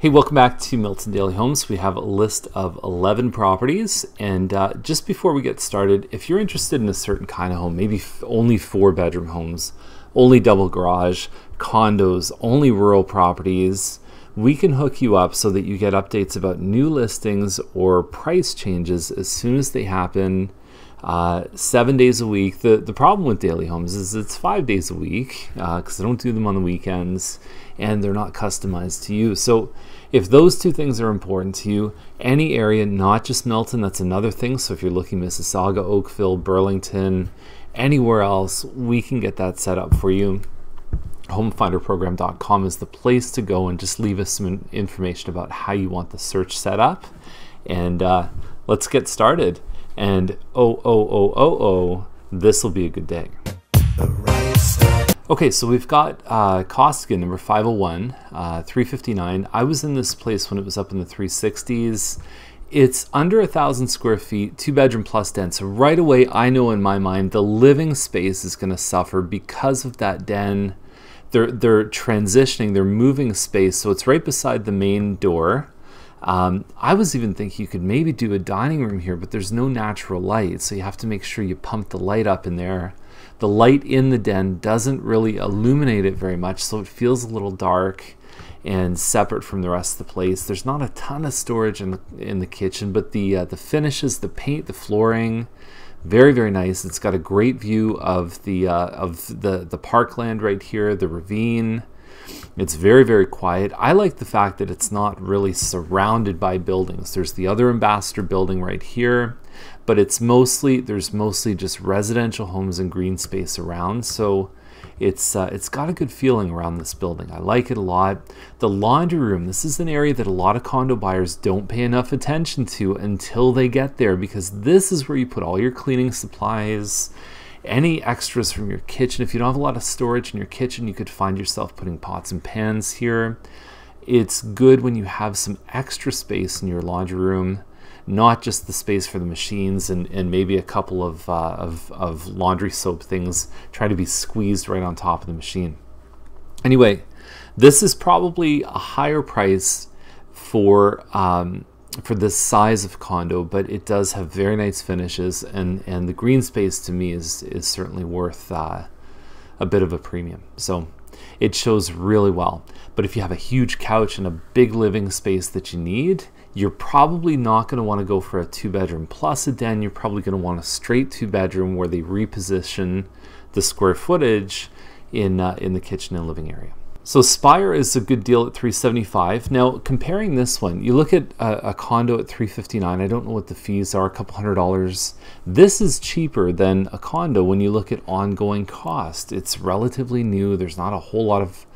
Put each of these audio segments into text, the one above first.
Hey, welcome back to Milton Daily Homes. We have a list of 11 properties, and just before we get started, if you're interested in a certain kind of home, maybe only 4-bedroom homes, only double garage, condos, only rural properties, we can hook you up so that you get updates about new listings or price changes as soon as they happen. 7 days a week. The problem with daily homes is it's 5 days a week because I don't do them on the weekends and they're not customized to you. So if those two things are important to you, any area, not just Milton, that's another thing. So if you're looking Mississauga, Oakville, Burlington, anywhere else, we can get that set up for you. Homefinderprogram.com is the place to go and just leave us some information about how you want the search set up. And let's get started. And this will be a good day. Okay, so we've got Costigan, number 501, 359. I was in this place when it was up in the 360s. It's under 1,000 square feet, 2-bedroom plus den. So right away, I know in my mind the living space is going to suffer because of that den. They're transitioning, they're moving space, so it's right beside the main door. I was even thinking you could maybe do a dining room here, but there's no natural light, so you have to make sure you pump the light up in there. The light in the den doesn't really illuminate it very much, so it feels a little dark and separate from the rest of the place. There's not a ton of storage in the kitchen, but the finishes, the paint, the flooring, very, very nice. It's got a great view of the parkland right here, the ravine. It's very, very quiet. I like the fact that it's not really surrounded by buildings. There's the other Ambassador building right here, but there's mostly just residential homes and green space around. So it's got a good feeling around this building. I like it a lot. The laundry room, this is an area that a lot of condo buyers don't pay enough attention to until they get there, because this is where you put all your cleaning supplies, any extras from your kitchen. If you don't have a lot of storage in your kitchen, you could find yourself putting pots and pans here. It's good when you have some extra space in your laundry room, not just the space for the machines and maybe a couple of laundry soap things try to be squeezed right on top of the machine. Anyway, this is probably a higher price for this size of condo, but it does have very nice finishes, and the green space to me is certainly worth a bit of a premium. So it shows really well. But if you have a huge couch and a big living space that you need, you're probably not going to want to go for a 2-bedroom plus a den. You're probably going to want a straight 2-bedroom where they reposition the square footage in the kitchen and living area. So Spire is a good deal at $375. Now, comparing this one, you look at a condo at $359. I don't know what the fees are, a couple $100. This is cheaper than a condo when you look at ongoing cost. It's relatively new. There's not a whole lot of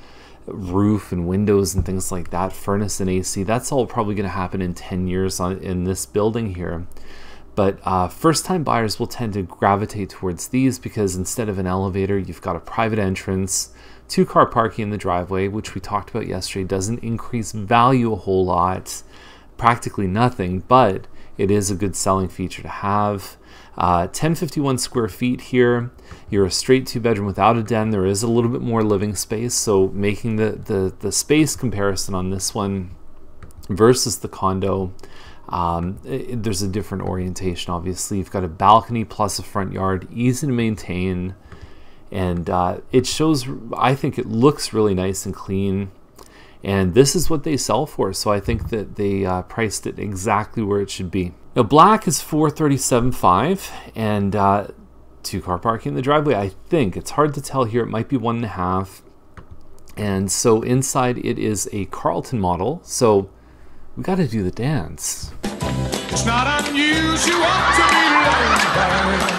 roof and windows and things like that, furnace and AC. That's all probably going to happen in 10 years in this building here. But first-time buyers will tend to gravitate towards these because instead of an elevator, you've got a private entrance, 2-car parking in the driveway, which we talked about yesterday, doesn't increase value a whole lot, practically nothing, but it is a good selling feature to have. 1051 square feet here. You're a straight 2-bedroom without a den. There is a little bit more living space, so making the space comparison on this one versus the condo, there's a different orientation. Obviously, you've got a balcony plus a front yard, easy to maintain. And it shows, I think it looks really nice and clean. And this is what they sell for. So I think that they priced it exactly where it should be. Now, black is $437.5 and 2-car parking in the driveway. I think it's hard to tell here. It might be 1.5. And so inside it is a Charlton model. So we got to do the dance. It's not unusual to be loved.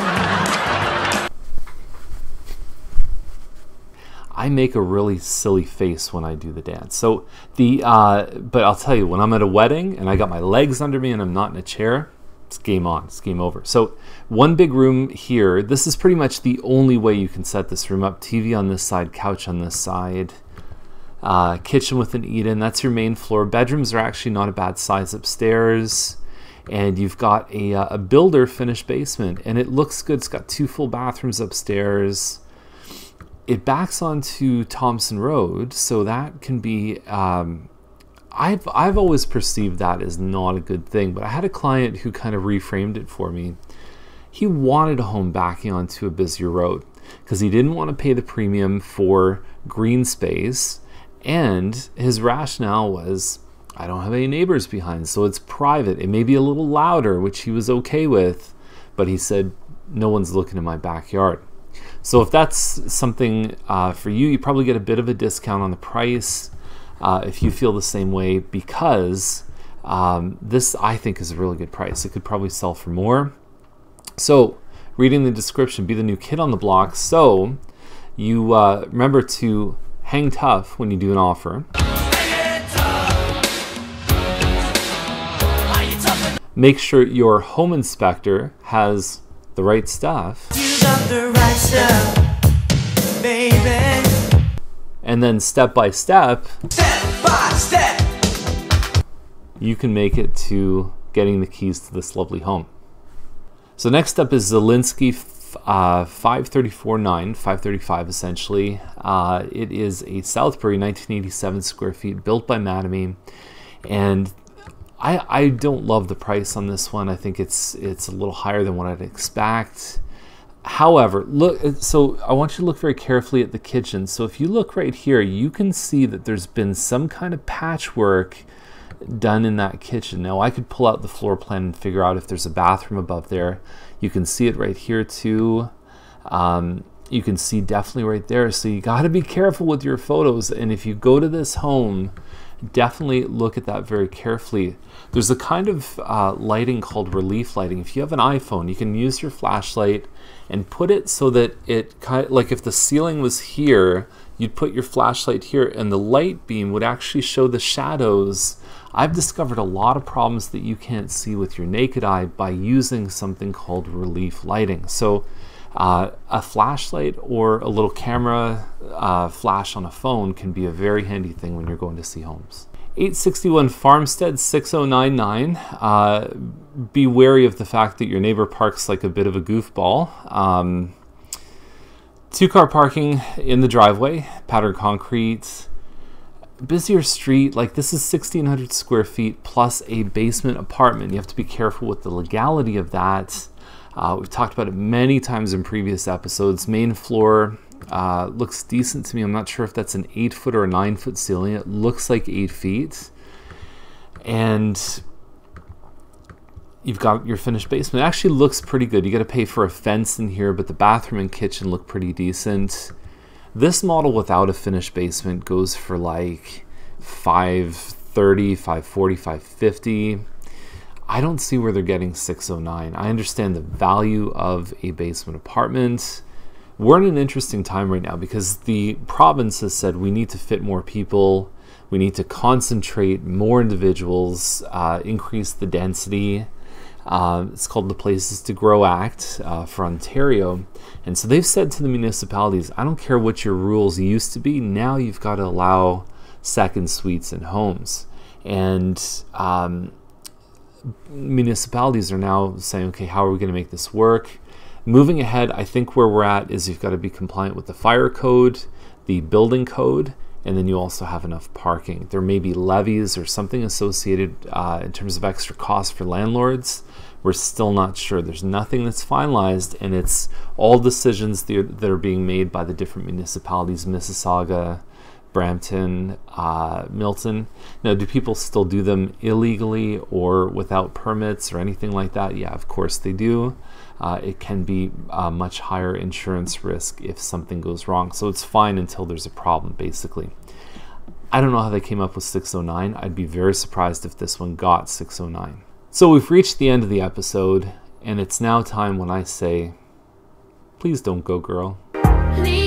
I make a really silly face when I do the dance. So but I'll tell you, when I'm at a wedding and I got my legs under me and I'm not in a chair, it's game on, it's game over. So one big room here. This is pretty much the only way you can set this room up. TV on this side, couch on this side, kitchen with an eat-in. That's your main floor. Bedrooms are actually not a bad size upstairs. And you've got a builder finished basement, and it looks good. It's got 2 full bathrooms upstairs. It backs onto Thompson Road, so that can be I've always perceived that as not a good thing, but I had a client who kind of reframed it for me. He wanted a home backing onto a busier road because he didn't want to pay the premium for green space, and his rationale was, I don't have any neighbors behind, so it's private. It may be a little louder, which he was okay with, but he said, no one's looking in my backyard. So if that's something for you, you probably get a bit of a discount on the price if you feel the same way, because this, I think, is a really good price. It could probably sell for more. So reading the description, be the new kid on the block. So you remember to hang tough when you do an offer. Make sure your home inspector has the right stuff. You got the right stuff, baby. And then step by step, you can make it to getting the keys to this lovely home. So next up is Zielinski 535 essentially. It is a Southbury 1987 square feet built by Mattamy, and I don't love the price on this one. I think it's a little higher than what I'd expect. However, look, so I want you to look very carefully at the kitchen. So if you look right here, you can see that there's been some kind of patchwork done in that kitchen. Now I could pull out the floor plan and figure out if there's a bathroom above there. You can see it right here too. You can see definitely right there. So you got to be careful with your photos. And if you go to this home, definitely look at that very carefully. There's a kind of lighting called relief lighting. If you have an iPhone, you can use your flashlight and put it so that it kind of, like if the ceiling was here, you'd put your flashlight here and the light beam would actually show the shadows. I've discovered a lot of problems that you can't see with your naked eye by using something called relief lighting. So a flashlight or a little camera flash on a phone can be a very handy thing when you're going to see homes. 861 Farmstead 6099. Be wary of the fact that your neighbor parks like a bit of a goofball. 2-car parking in the driveway, patterned concrete. Busier street, like this is 1,600 square feet plus a basement apartment. You have to be careful with the legality of that. We've talked about it many times in previous episodes. Main floor looks decent to me. I'm not sure if that's an 8-foot or a 9-foot ceiling. It looks like 8 feet. And you've got your finished basement. It actually looks pretty good. You got to pay for a fence in here, but the bathroom and kitchen look pretty decent. This model without a finished basement goes for like $530, $540, $550. I don't see where they're getting $609. I understand the value of a basement apartment. We're in an interesting time right now because the province has said we need to fit more people, we need to concentrate more individuals, increase the density. It's called the Places to Grow Act for Ontario. And so they've said to the municipalities, I don't care what your rules used to be, now you've got to allow second suites in homes. And municipalities are now saying, okay, how are we going to make this work? Moving ahead, I think where we're at is you've got to be compliant with the fire code, the building code, and then you also have enough parking. There may be levies or something associated in terms of extra costs for landlords. We're still not sure. There's nothing that's finalized, and it's all decisions that are being made by the different municipalities, Mississauga, Brampton, Milton. Now, do people still do them illegally or without permits or anything like that? Yeah, of course they do. It can be a much higher insurance risk if something goes wrong. So it's fine until there's a problem, basically. I don't know how they came up with 609. I'd be very surprised if this one got 609. So we've reached the end of the episode, and it's now time when I say, please don't go, girl. Please.